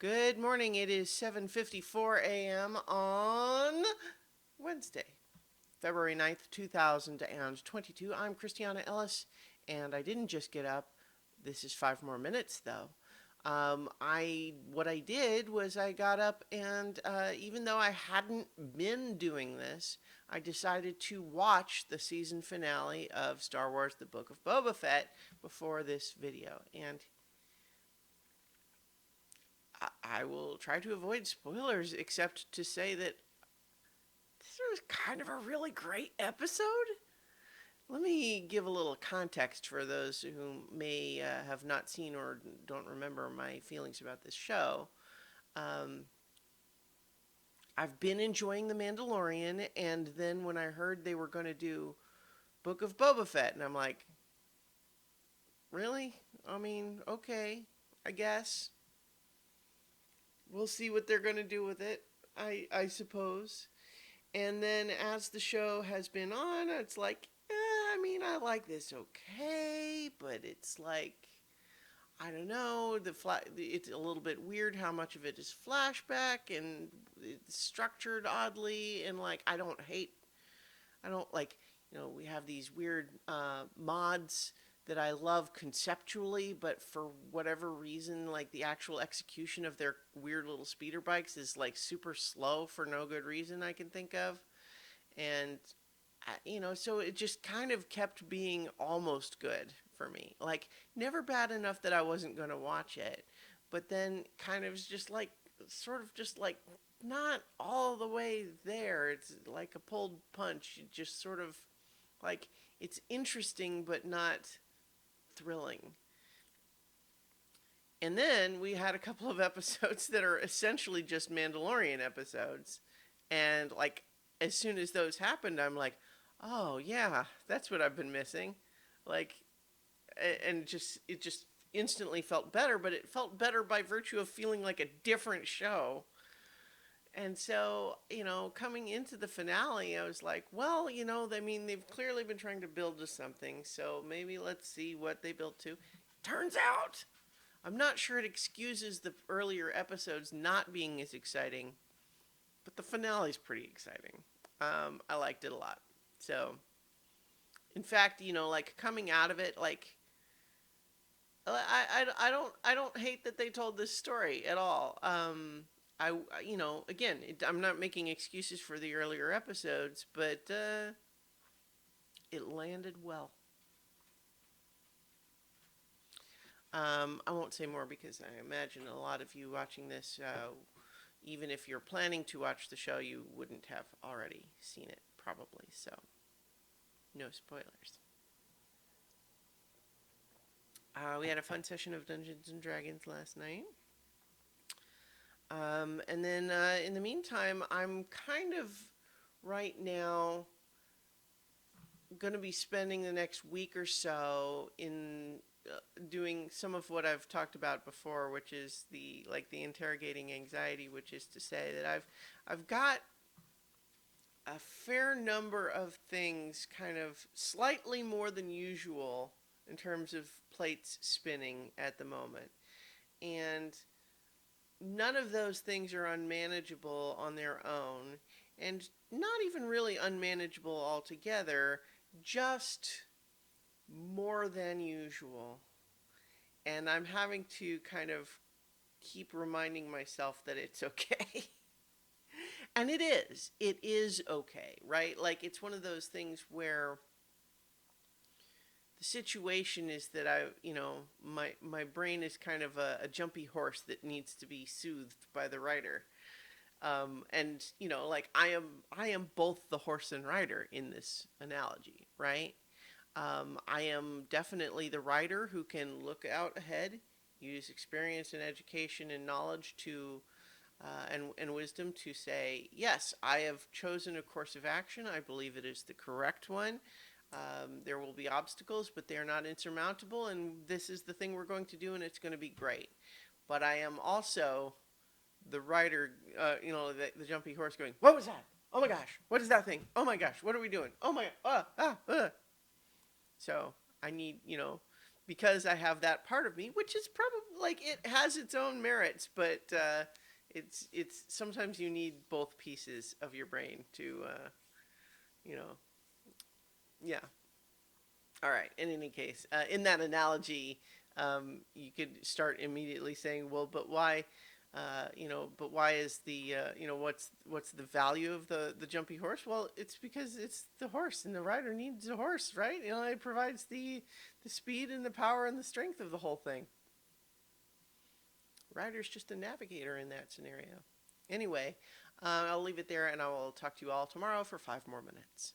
Good morning. It is 7:54 a.m. on Wednesday, February 9th, 2022. I'm Christiana Ellis, and I didn't just get up. This is 5 more minutes, though. What I did was I got up and even though I hadn't been doing this, I decided to watch the season finale of Star Wars: The Book of Boba Fett before this video, and I will try to avoid spoilers, except to say that this was kind of a really great episode. Let me give a little context for those who may have not seen or don't remember my feelings about this show. Um, I've been enjoying The Mandalorian, and then when I heard they were going to do Book of Boba Fett, and I'm like, really? I mean, okay, I guess. We'll see what they're going to do with it, I suppose. And then as the show has been on, it's like, I like this okay, but it's like, I don't know, it's a little bit weird how much of it is flashback and it's structured oddly, and like, I don't like, we have these weird mods that I love conceptually, but for whatever reason, like the actual execution of their weird little speeder bikes is like super slow for no good reason I can think of. And, so it just kind of kept being almost good for me. Like, never bad enough that I wasn't going to watch it, but then kind of just like, sort of just like, not all the way there. It's like a pulled punch. It just sort of like, it's interesting, but not thrilling. And then we had a couple of episodes that are essentially just Mandalorian episodes. And like, as soon as those happened, I'm like, oh yeah, that's what I've been missing. Like, and it just instantly felt better, but it felt better by virtue of feeling like a different show. And so, coming into the finale, I was like, well, they've clearly been trying to build to something, so maybe let's see what they built to. Turns out, I'm not sure it excuses the earlier episodes not being as exciting, but the finale's pretty exciting. I liked it a lot. So, in fact, like coming out of it, like I don't hate that they told this story at all. Again, I'm not making excuses for the earlier episodes, but it landed well. I won't say more because I imagine a lot of you watching this, even if you're planning to watch the show, you wouldn't have already seen it, probably. So, no spoilers. We had a fun session of Dungeons and Dragons last night. And then in the meantime, I'm kind of right now going to be spending the next week or so in doing some of what I've talked about before, which is the interrogating anxiety, which is to say that I've got a fair number of things kind of slightly more than usual in terms of plates spinning at the moment. And none of those things are unmanageable on their own, and not even really unmanageable altogether, just more than usual. And I'm having to kind of keep reminding myself that it's okay. And it is okay, right? Like, it's one of those things where the situation is that my brain is kind of a jumpy horse that needs to be soothed by the rider. And like I am both the horse and rider in this analogy, right? I am definitely the rider who can look out ahead, use experience and education and knowledge to and wisdom to say, yes, I have chosen a course of action. I believe it is the correct one. There will be obstacles, but they are not insurmountable, and this is the thing we're going to do, and it's going to be great. But I am also the rider, the jumpy horse going, what was that? Oh my gosh, what is that thing? Oh my gosh, what are we doing? Oh my, So I need, because I have that part of me, which is probably like it has its own merits, but it's sometimes you need both pieces of your brain to you know, yeah. All right. In any case, in that analogy, you could start immediately saying, "Well, but why? But why is the what's the value of the jumpy horse? Well, it's because it's the horse, and the rider needs a horse, right? It provides the speed and the power and the strength of the whole thing. Rider's just a navigator in that scenario. Anyway, I'll leave it there, and I will talk to you all tomorrow for 5 more minutes.